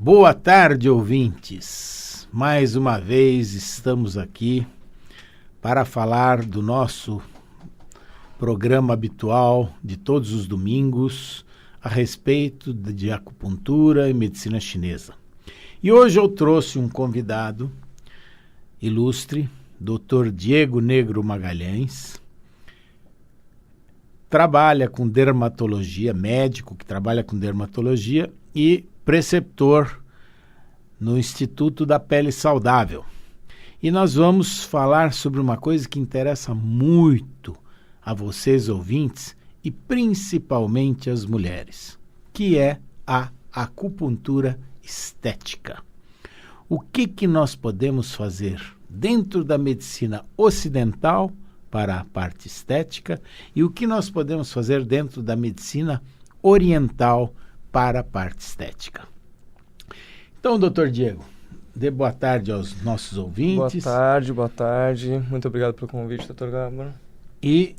Boa tarde, ouvintes. Mais uma vez estamos aqui para falar do nosso programa habitual de todos os domingos a respeito de acupuntura e medicina chinesa. E hoje eu trouxe um convidado ilustre, Dr. Diego Negro Magalhães. Trabalha com dermatologia, médico que trabalha com dermatologia e preceptor no Instituto da Pele Saudável. E nós vamos falar sobre uma coisa que interessa muito a vocês ouvintes e principalmente as mulheres, que é a acupuntura estética. O que nós podemos fazer dentro da medicina ocidental para a parte estética e o que nós podemos fazer dentro da medicina oriental para a parte estética. Então, doutor Diego, dê boa tarde aos nossos ouvintes. Boa tarde. Muito obrigado pelo convite, doutor Gábor. E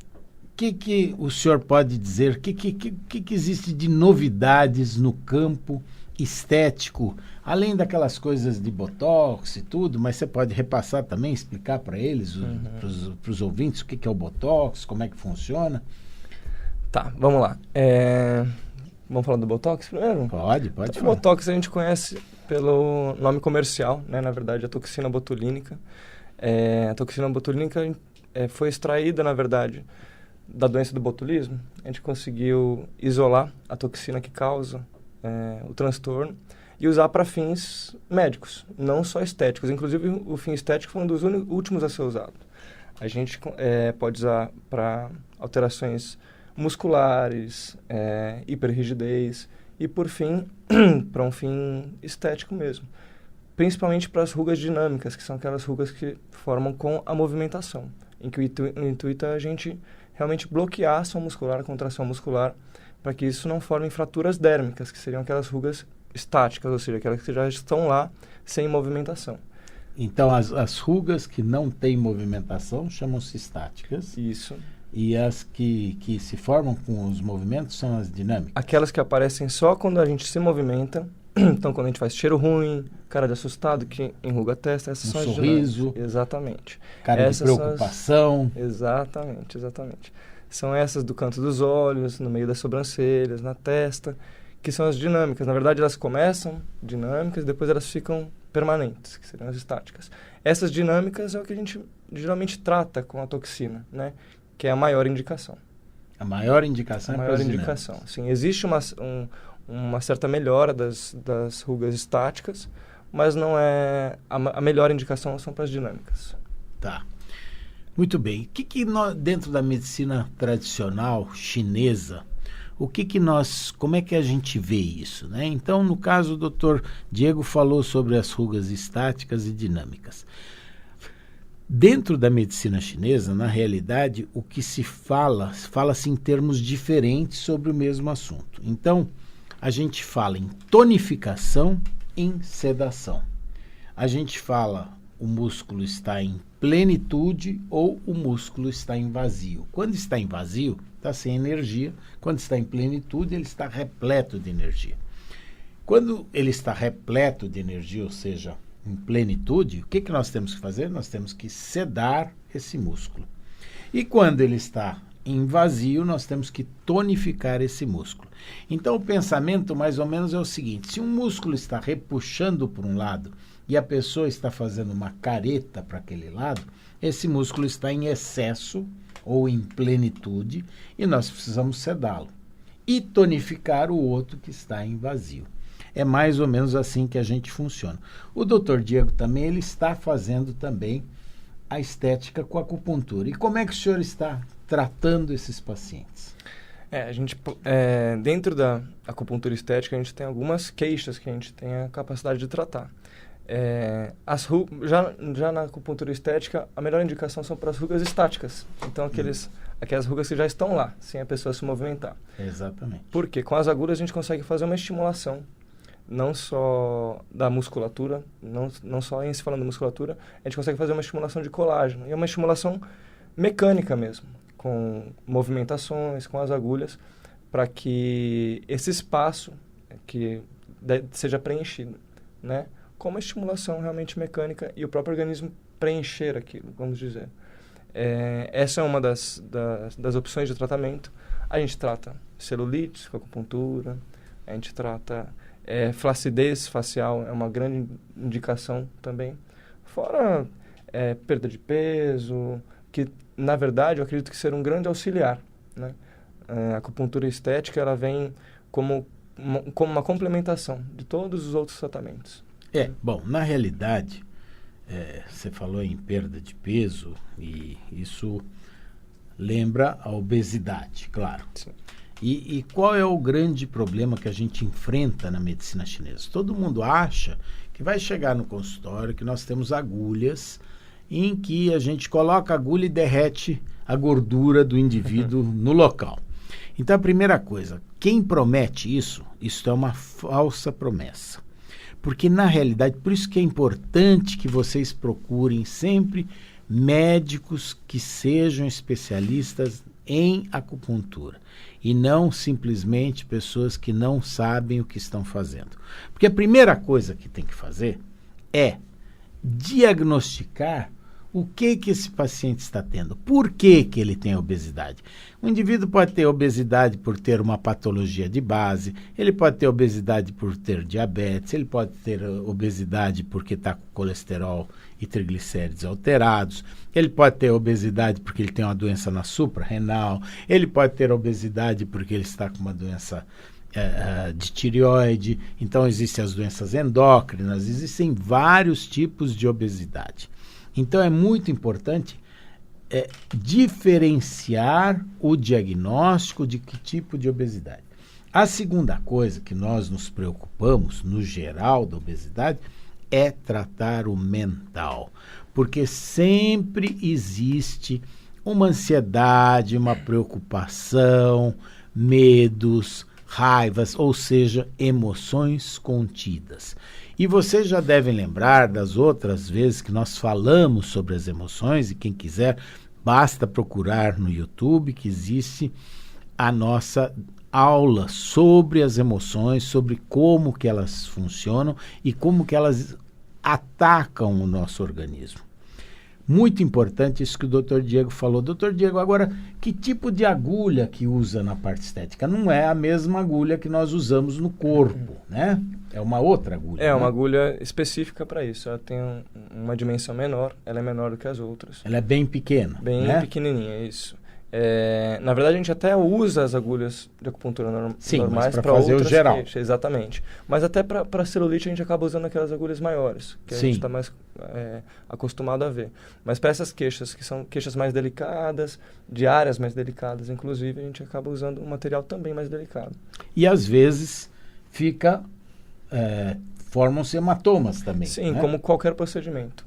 o que o senhor pode dizer, o que existe de novidades no campo estético, além daquelas coisas de botox e tudo, mas você pode repassar também, explicar para eles, para os ouvintes, o que é o botox, como é que funciona? Tá, vamos lá. Vamos falar do botox primeiro? Pode Então, falar. O botox a gente conhece pelo nome comercial, né? Na verdade, a toxina botulínica. A toxina botulínica foi extraída, na verdade, da doença do botulismo. A gente conseguiu isolar a toxina que causa o transtorno e usar para fins médicos, não só estéticos. Inclusive, o fim estético foi um dos últimos a ser usado. A gente pode usar para alterações musculares, hiperrigidez e, por fim, para um fim estético mesmo. Principalmente para as rugas dinâmicas, que são aquelas rugas que formam com a movimentação, em que o intuito é a gente realmente bloquear a ação muscular, a contração muscular, para que isso não forme fraturas dérmicas, que seriam aquelas rugas estáticas, ou seja, aquelas que já estão lá sem movimentação. Então, as rugas que não têm movimentação chamam-se estáticas. Isso. E as que se formam com os movimentos são as dinâmicas? Aquelas que aparecem só quando a gente se movimenta. Então, quando a gente faz cheiro ruim, cara de assustado, que enruga a testa, essas são as sorriso. Exatamente. Cara de preocupação. Exatamente. São essas do canto dos olhos, no meio das sobrancelhas, na testa, que são as dinâmicas. Na verdade, elas começam dinâmicas e depois elas ficam permanentes, que seriam as estáticas. Essas dinâmicas é o que a gente geralmente trata com a toxina, né? Que é a maior indicação. A maior indicação é para as indicação. Sim, existe uma certa melhora das rugas estáticas, mas não é a melhor indicação são para as dinâmicas. Tá. Muito bem. Dentro da medicina tradicional chinesa, como é que a gente vê isso, né? Então, no caso, o doutor Diego falou sobre as rugas estáticas e dinâmicas. Dentro da medicina chinesa, na realidade, o que se fala-se em termos diferentes sobre o mesmo assunto. Então, a gente fala em tonificação, em sedação. A gente fala o músculo está em plenitude ou o músculo está em vazio. Quando está em vazio, está sem energia. Quando está em plenitude, ele está repleto de energia. Quando ele está repleto de energia, ou seja, em plenitude, o que nós temos que fazer? Nós temos que sedar esse músculo. E quando ele está em vazio, nós temos que tonificar esse músculo. Então, o pensamento mais ou menos é o seguinte: se um músculo está repuxando por um lado e a pessoa está fazendo uma careta para aquele lado, esse músculo está em excesso ou em plenitude e nós precisamos sedá-lo. E tonificar o outro que está em vazio. É mais ou menos assim que a gente funciona. O Dr. Diego também, ele está fazendo também a estética com a acupuntura. E como é que o senhor está tratando esses pacientes? A gente, dentro da acupuntura estética, a gente tem algumas queixas que a gente tem a capacidade de tratar. Já na acupuntura estética, a melhor indicação são para as rugas estáticas. Então, aquelas rugas que já estão lá, sem a pessoa se movimentar. Exatamente. Porque com as agulhas a gente consegue fazer uma estimulação, não só da musculatura, não só em se falando de musculatura, a gente consegue fazer uma estimulação de colágeno. E é uma estimulação mecânica mesmo, com movimentações, com as agulhas, para que esse espaço que seja preenchido. né, com uma estimulação realmente mecânica e o próprio organismo preencher aquilo, vamos dizer. Essa é uma das opções de tratamento. A gente trata celulite com acupuntura, a gente trata flacidez facial, é uma grande indicação também. Fora perda de peso, que na verdade eu acredito que ser um grande auxiliar, né? A acupuntura estética, ela vem como uma complementação de todos os outros tratamentos. Bom, na realidade, você falou em perda de peso e isso lembra a obesidade, claro. Sim. E qual é o grande problema que a gente enfrenta na medicina chinesa? Todo mundo acha que vai chegar no consultório, que nós temos agulhas em que a gente coloca a agulha e derrete a gordura do indivíduo no local. Então, a primeira coisa, quem promete isso é uma falsa promessa. Porque, na realidade, por isso que é importante que vocês procurem sempre médicos que sejam especialistas em acupuntura e não simplesmente pessoas que não sabem o que estão fazendo. Porque a primeira coisa que tem que fazer é diagnosticar o que esse paciente está tendo, por que ele tem obesidade. O indivíduo pode ter obesidade por ter uma patologia de base, ele pode ter obesidade por ter diabetes, ele pode ter obesidade porque está com colesterol e triglicéridos alterados, ele pode ter obesidade porque ele tem uma doença na suprarrenal, ele pode ter obesidade porque ele está com uma doença de tireoide. Então existem as doenças endócrinas, existem vários tipos de obesidade. Então é muito importante diferenciar o diagnóstico de que tipo de obesidade. A segunda coisa que nós nos preocupamos, no geral da obesidade, é tratar o mental. Porque sempre existe uma ansiedade, uma preocupação, medos, raivas, ou seja, emoções contidas. E vocês já devem lembrar das outras vezes que nós falamos sobre as emoções, e quem quiser, basta procurar no YouTube que existe a nossa aula sobre as emoções, sobre como que elas funcionam e como que elas atacam o nosso organismo. Muito importante isso que o Dr. Diego falou. Dr. Diego, agora, que tipo de agulha que usa na parte estética? Não é a mesma agulha que nós usamos no corpo, né? É uma outra agulha. É, uma agulha específica para isso. Ela tem uma dimensão menor, ela é menor do que as outras. Ela é bem pequena, bem pequenininha, isso. Na verdade, a gente até usa as agulhas de acupuntura normais para fazer o geral. Queixas, exatamente. Mas até para celulite a gente acaba usando aquelas agulhas maiores, que a gente está mais acostumado a ver. Mas para essas queixas, que são queixas mais delicadas, de áreas mais delicadas, inclusive, a gente acaba usando um material também mais delicado. E às vezes formam-se hematomas também. Sim, né? como qualquer procedimento.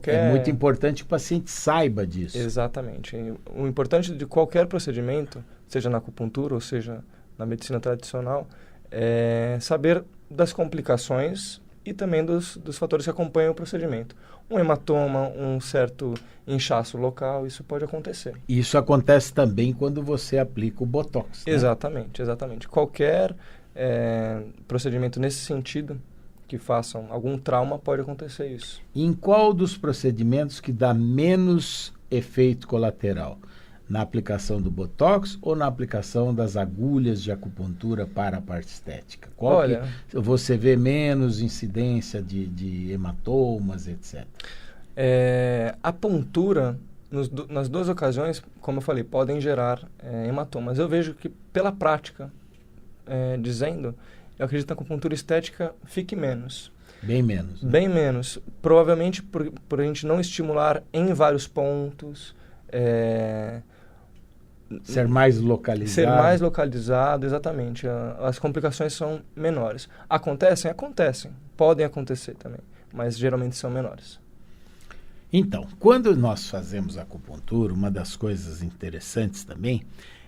É muito importante que o paciente saiba disso. Exatamente. O importante de qualquer procedimento, seja na acupuntura ou seja na medicina tradicional, é saber das complicações e também dos fatores que acompanham o procedimento. Um hematoma, um certo inchaço local, isso pode acontecer. Isso acontece também quando você aplica o Botox. Né? Exatamente. Qualquer procedimento nesse sentido que façam algum trauma, pode acontecer isso. Em qual dos procedimentos que dá menos efeito colateral? Na aplicação do Botox ou na aplicação das agulhas de acupuntura para a parte estética? Qual que você vê menos incidência de hematomas, etc.? A pontura, nas duas ocasiões, como eu falei, podem gerar hematomas. Eu vejo que, pela prática, eu acredito que a acupuntura estética fique menos. Bem menos. Né? Bem menos. Provavelmente por a gente não estimular em vários pontos. Ser mais localizado. Ser mais localizado, exatamente. As complicações são menores. Acontecem? Acontecem. Podem acontecer também, mas geralmente são menores. Então, quando nós fazemos acupuntura, uma das coisas interessantes também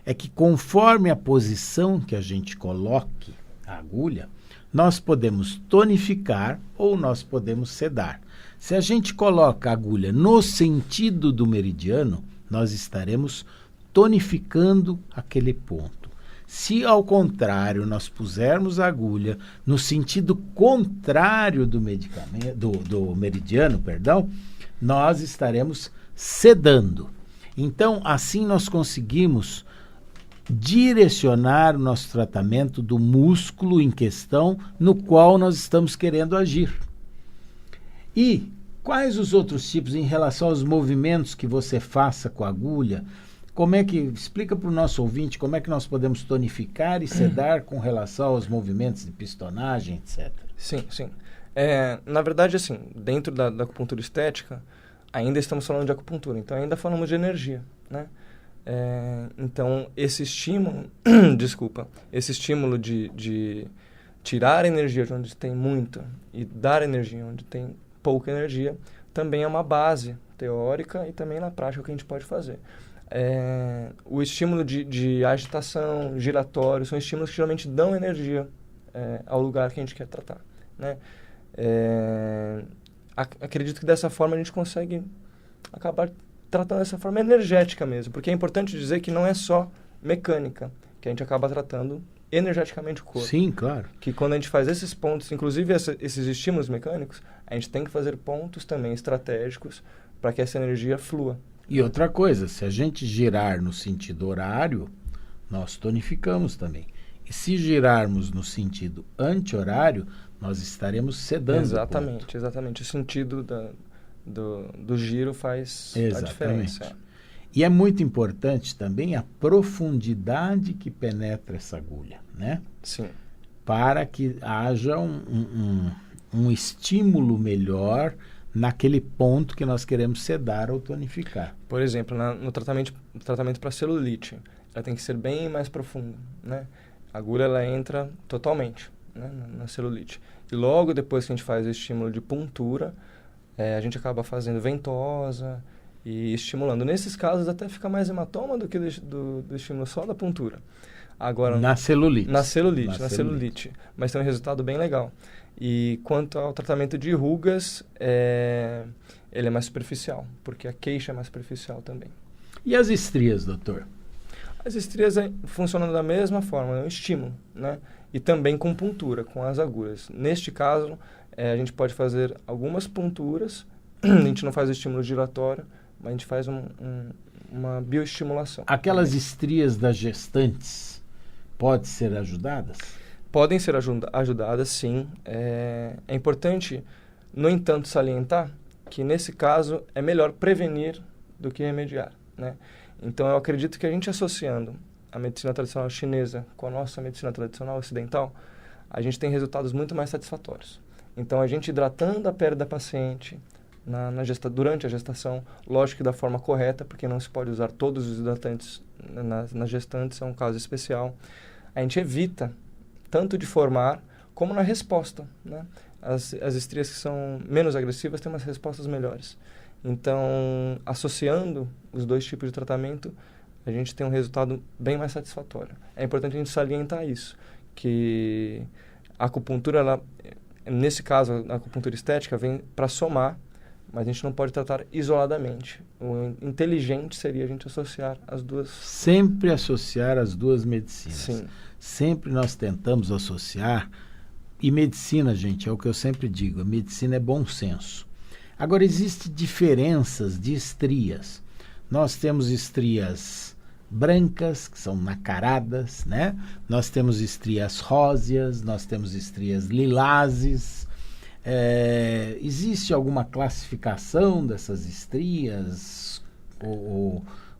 é que conforme a posição que a gente coloque a agulha, nós podemos tonificar ou nós podemos sedar. Se a gente coloca a agulha no sentido do meridiano, nós estaremos tonificando aquele ponto. Se, ao contrário, nós pusermos a agulha no sentido contrário do medicamento, do meridiano, perdão, nós estaremos sedando. Então, assim nós conseguimos direcionar o nosso tratamento do músculo em questão no qual nós estamos querendo agir. E quais os outros tipos em relação aos movimentos que você faça com a agulha? Como é que, explica para o nosso ouvinte como é que nós podemos tonificar e sedar com relação aos movimentos de pistonagem, etc. Sim, sim. Na verdade, assim, dentro da acupuntura estética, ainda estamos falando de acupuntura, então ainda falamos de energia, né? Então, esse estímulo, esse estímulo de tirar energia de onde tem muita e dar energia onde tem pouca energia, também é uma base teórica e também na prática que a gente pode fazer. O estímulo de agitação, giratório, são estímulos que geralmente dão energia ao lugar que a gente quer tratar, né? Acredito que dessa forma a gente consegue acabar tratando dessa forma energética mesmo, porque é importante dizer que não é só mecânica, que a gente acaba tratando energeticamente o corpo. Sim, claro. Que quando a gente faz esses pontos, inclusive esses estímulos mecânicos, a gente tem que fazer pontos também estratégicos para que essa energia flua. E outra coisa, se a gente girar no sentido horário, nós tonificamos também. E se girarmos no sentido anti-horário, nós estaremos sedando. Exatamente, exatamente. O sentido do giro faz a diferença. E é muito importante também a profundidade que penetra essa agulha, né? Sim. Para que haja um estímulo melhor naquele ponto que nós queremos sedar ou tonificar. Por exemplo, no tratamento para celulite, ela tem que ser bem mais profunda, né? A agulha, ela entra totalmente, né, na celulite. E logo depois que a gente faz o estímulo de puntura, a gente acaba fazendo ventosa e estimulando. Nesses casos, até fica mais hematoma do que do estímulo só da puntura. Agora, na celulite. Na celulite. Mas tem um resultado bem legal. E quanto ao tratamento de rugas, ele é mais superficial, porque a queixa é mais superficial também. E as estrias, doutor? As estrias funcionam da mesma forma, é um estímulo, né? E também com puntura, com as agulhas. Neste caso, a gente pode fazer algumas punturas, a gente não faz o estímulo giratório, mas a gente faz uma bioestimulação. Aquelas estrias das gestantes podem ser ajudadas? Podem ser ajudadas, sim. É importante, no entanto, salientar que, nesse caso, é melhor prevenir do que remediar, né? Então, eu acredito que a gente associando a medicina tradicional chinesa com a nossa medicina tradicional ocidental, a gente tem resultados muito mais satisfatórios. Então, a gente hidratando a pele da paciente durante a gestação, lógico que da forma correta, porque não se pode usar todos os hidratantes nas gestantes, é um caso especial. A gente evita tanto de formar como na resposta, né? As estrias que são menos agressivas têm umas respostas melhores. Então, associando os dois tipos de tratamento, a gente tem um resultado bem mais satisfatório. É importante a gente salientar isso, que a acupuntura, nesse caso, a acupuntura estética vem para somar, mas a gente não pode tratar isoladamente. O inteligente seria a gente associar as duas. Sempre associar as duas medicinas. Sim. Sempre nós tentamos associar. E medicina, gente, é o que eu sempre digo, a medicina é bom senso. Agora, existem diferenças de estrias. Nós temos estrias brancas, que são nacaradas, né? Nós temos estrias róseas, nós temos estrias lilazes. Existe alguma classificação dessas estrias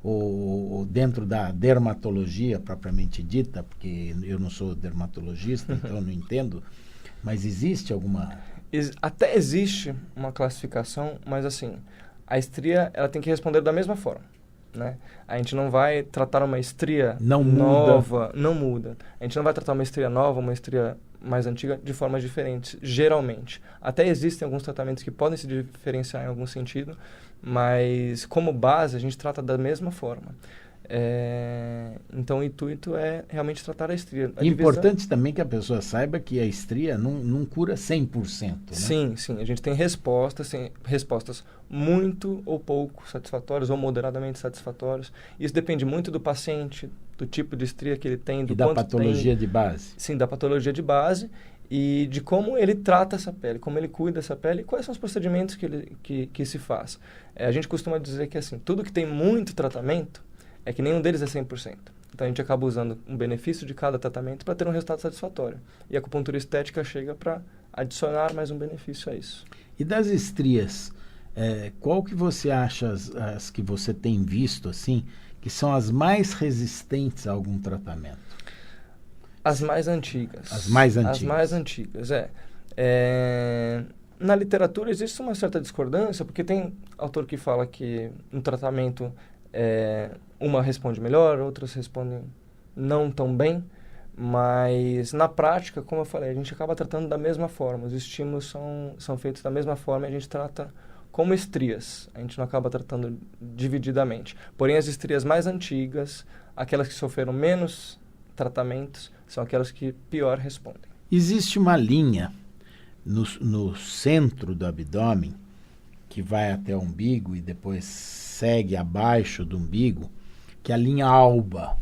ou dentro da dermatologia propriamente dita, porque eu não sou dermatologista, então eu não entendo, mas existe alguma... Até existe uma classificação, mas assim, a estria ela tem que responder da mesma forma, né? A gente não vai tratar uma estria nova, não muda. A gente não vai tratar uma estria nova, uma estria mais antiga de formas diferentes, geralmente. Até existem alguns tratamentos que podem se diferenciar em algum sentido, mas como base a gente trata da mesma forma. Então, o intuito é realmente tratar a estria. Importante também que a pessoa saiba que a estria não cura 100%, né? Sim, sim. A gente tem respostas muito ou pouco satisfatórias ou moderadamente satisfatórias. Isso depende muito do paciente, do tipo de estria que ele tem, do e da patologia de base. Sim, da patologia de base e de como ele trata essa pele, como ele cuida dessa pele e quais são os procedimentos que se faz. A gente costuma dizer que assim, tudo que tem muito tratamento é que nenhum deles é 100%. Então, a gente acaba usando um benefício de cada tratamento para ter um resultado satisfatório. E a acupuntura estética chega para adicionar mais um benefício a isso. E das estrias, qual que você acha as que você tem visto, assim, que são as mais resistentes a algum tratamento? As mais antigas. As mais antigas. As mais antigas, Na literatura existe uma certa discordância, porque tem autor que fala que no tratamento uma responde melhor, outras respondem não tão bem, mas na prática, como eu falei, a gente acaba tratando da mesma forma, os estímulos são feitos da mesma forma e a gente trata como estrias, a gente não acaba tratando divididamente. Porém, as estrias mais antigas, aquelas que sofreram menos tratamentos, são aquelas que pior respondem. Existe uma linha no centro do abdômen que vai até o umbigo e depois segue abaixo do umbigo, que é a linha alba.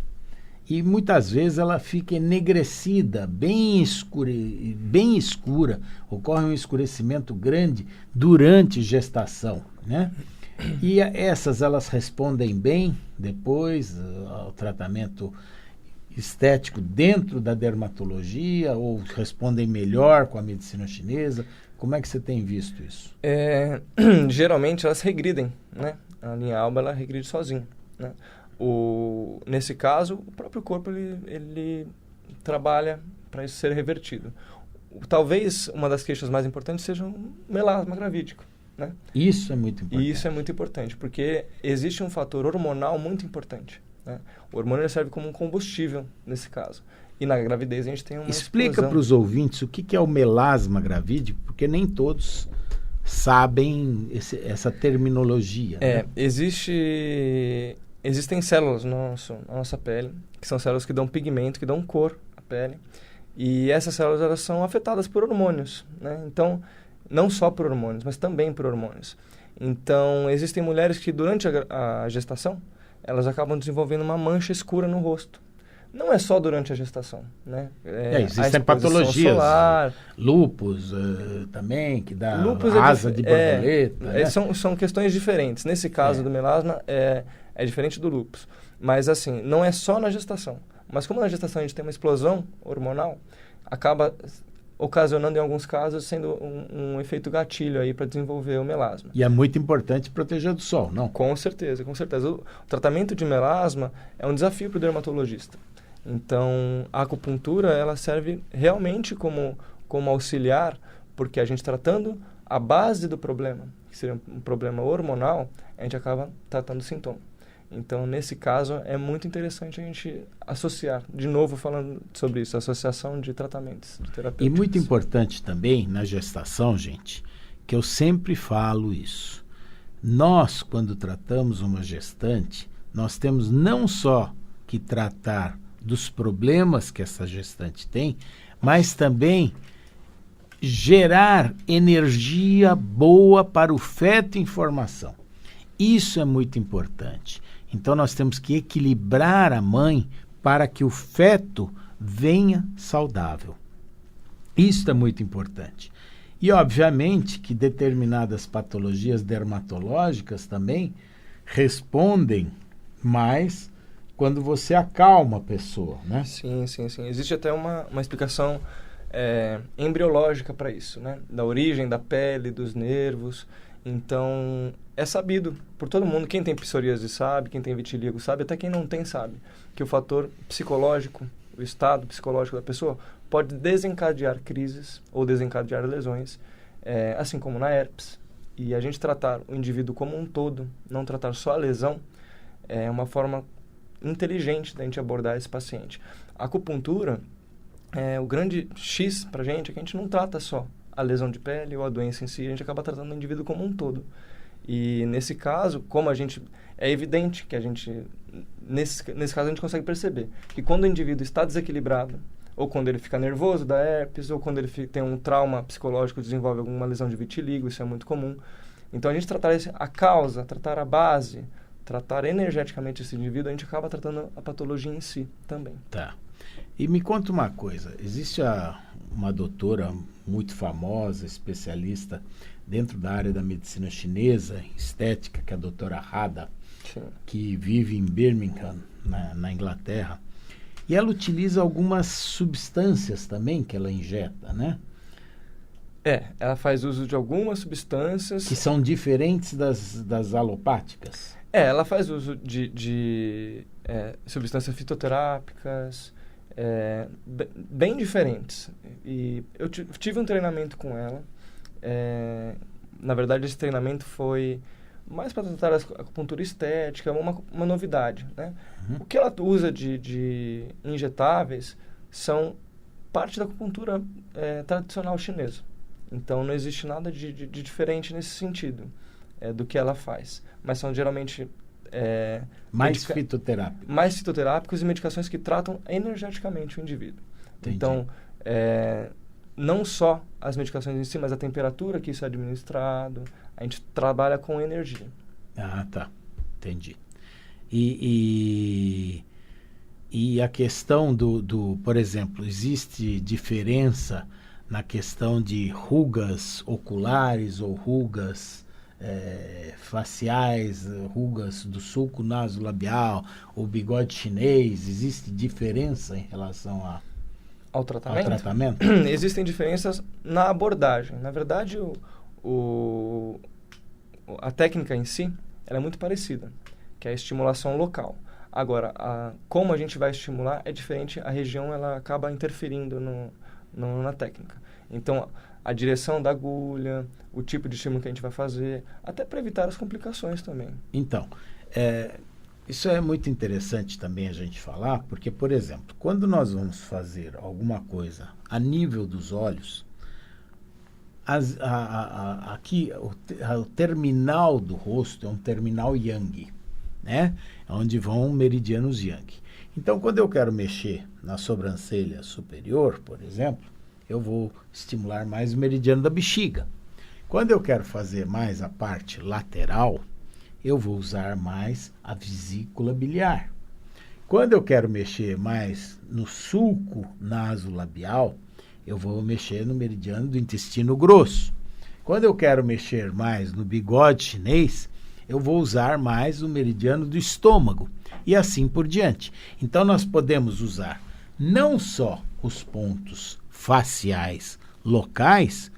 E muitas vezes ela fica enegrecida, bem escura. Ocorre um escurecimento grande durante gestação, né? E elas respondem bem depois ao tratamento estético dentro da dermatologia ou respondem melhor com a medicina chinesa? Como é que você tem visto isso? Geralmente elas regridem, né? A linha alba ela regride sozinha, né? Nesse caso, o próprio corpo ele trabalha para isso ser revertido. Talvez uma das queixas mais importantes seja o melasma gravídico, né? Isso é muito importante. E isso é muito importante, porque existe um fator hormonal muito importante, né? O hormônio serve como um combustível nesse caso. E na gravidez a gente tem uma Explica para os ouvintes o que é o melasma gravídico, porque nem todos sabem essa terminologia. Né? Existem células na nossa pele, que são células que dão pigmento, que dão cor à pele. E essas células elas são afetadas por hormônios, né? Então, não só por hormônios, mas também por hormônios. Então, existem mulheres que durante a gestação, elas acabam desenvolvendo uma mancha escura no rosto. Não é só durante a gestação, né? Existem patologias, solar, lúpus também, que dá asa de borboleta. Né? São questões diferentes. Nesse caso do melasma, é diferente do lúpus. Mas, assim, não é só na gestação. Mas como na gestação a gente tem uma explosão hormonal, acaba ocasionando, em alguns casos, sendo um efeito gatilho aí para desenvolver o melasma. E é muito importante proteger do sol, não? Com certeza, com certeza. O tratamento de melasma é um desafio para o dermatologista. Então, a acupuntura, ela serve realmente como auxiliar, porque a gente tratando a base do problema, que seria um problema hormonal, a gente acaba tratando o sintoma. Então, nesse caso, é muito interessante a gente associar, de novo falando sobre isso, associação de tratamentos terapêuticos. E muito importante também, na gestação, gente, que eu sempre falo isso. Nós, quando tratamos uma gestante, nós temos não só que tratar dos problemas que essa gestante tem, mas também gerar energia boa para o feto em formação. Isso é muito importante. Então, nós temos que equilibrar a mãe para que o feto venha saudável. Isso é muito importante. E, obviamente, que determinadas patologias dermatológicas também respondem mais quando você acalma a pessoa, né? Sim. Existe até uma explicação embriológica para isso, né? Da origem da pele, dos nervos. Então, é sabido por todo mundo, quem tem psoríase sabe, quem tem vitiligo sabe, até quem não tem sabe, que o fator psicológico, o estado psicológico da pessoa, pode desencadear crises ou desencadear lesões, assim como na herpes. E a gente tratar o indivíduo como um todo, não tratar só a lesão, é uma forma inteligente da gente abordar esse paciente. A acupuntura, o grande X pra gente é que a gente não trata só a lesão de pele ou a doença em si, a gente acaba tratando o indivíduo como um todo. E nesse caso, é evidente que a gente, nesse caso, a gente consegue perceber que quando o indivíduo está desequilibrado, ou quando ele fica nervoso da herpes, ou quando ele tem um trauma psicológico, desenvolve alguma lesão de vitiligo, isso é muito comum. Então, a gente tratar a causa, tratar a base, tratar energeticamente esse indivíduo, a gente acaba tratando a patologia em si também. Tá. E me conta uma coisa, existe uma doutora muito famosa, especialista dentro da área da medicina chinesa, estética, que é a doutora Hada, Sim. que vive em Birmingham, na Inglaterra, e ela utiliza algumas substâncias também que ela injeta, né? Ela faz uso de algumas substâncias... Que são diferentes das alopáticas. Ela faz uso de substâncias fitoterápicas, bem diferentes. E eu tive um treinamento com ela. Na verdade, esse treinamento foi mais para tratar a acupuntura estética, uma novidade, né? Uhum. O que ela usa de injetáveis são parte da acupuntura tradicional chinesa. Então, não existe nada de diferente nesse sentido do que ela faz. Mas são geralmente... mais fitoterápicos. Mais fitoterápicos e medicações que tratam energeticamente o indivíduo. Entendi. Então, não só as medicações em si, mas a temperatura que isso é administrado. A gente trabalha com energia. Ah, tá. Entendi. E a questão por exemplo, existe diferença na questão de rugas oculares ou rugas faciais, rugas do sulco nasolabial, ou bigode chinês? Existe diferença em relação ao tratamento? Existem diferenças na abordagem. Na verdade, a técnica em si ela é muito parecida, que é a estimulação local. Agora, como a gente vai estimular é diferente, a região ela acaba interferindo na técnica. Então, a direção da agulha, o tipo de estímulo que a gente vai fazer, até para evitar as complicações também. Então, isso é muito interessante também a gente falar, porque, por exemplo, quando nós vamos fazer alguma coisa a nível dos olhos, aqui o terminal do rosto é um terminal yang, né? Onde vão meridianos yang. Então, quando eu quero mexer na sobrancelha superior, por exemplo, eu vou estimular mais o meridiano da bexiga. Quando eu quero fazer mais a parte lateral, eu vou usar mais a vesícula biliar. Quando eu quero mexer mais no sulco nasolabial, eu vou mexer no meridiano do intestino grosso. Quando eu quero mexer mais no bigode chinês, eu vou usar mais o meridiano do estômago e assim por diante. Então, nós podemos usar não só os pontos faciais locais,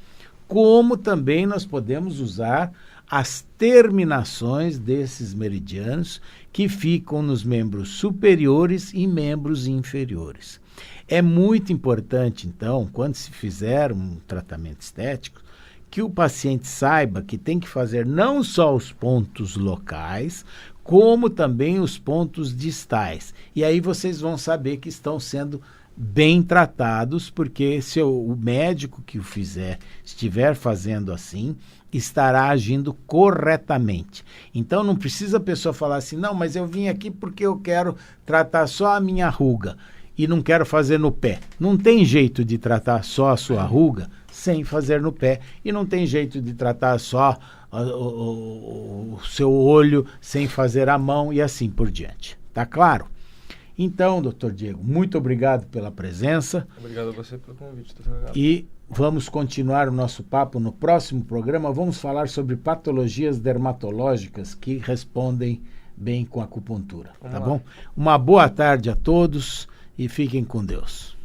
como também nós podemos usar as terminações desses meridianos que ficam nos membros superiores e membros inferiores. É muito importante, então, quando se fizer um tratamento estético, que o paciente saiba que tem que fazer não só os pontos locais, como também os pontos distais. E aí vocês vão saber que estão sendo bem tratados, porque se o médico que o fizer estiver fazendo assim, estará agindo corretamente. Então não precisa a pessoa falar assim, não, mas eu vim aqui porque eu quero tratar só a minha ruga e não quero fazer no pé. Não tem jeito de tratar só a sua ruga sem fazer no pé, e não tem jeito de tratar só o seu olho sem fazer a mão e assim por diante. Tá claro? Então, doutor Diego, muito obrigado pela presença. Obrigado a você pelo convite, doutor Gabriel. E vamos continuar o nosso papo no próximo programa. Vamos falar sobre patologias dermatológicas que respondem bem com a acupuntura. Tá bom? Uma boa tarde a todos e fiquem com Deus.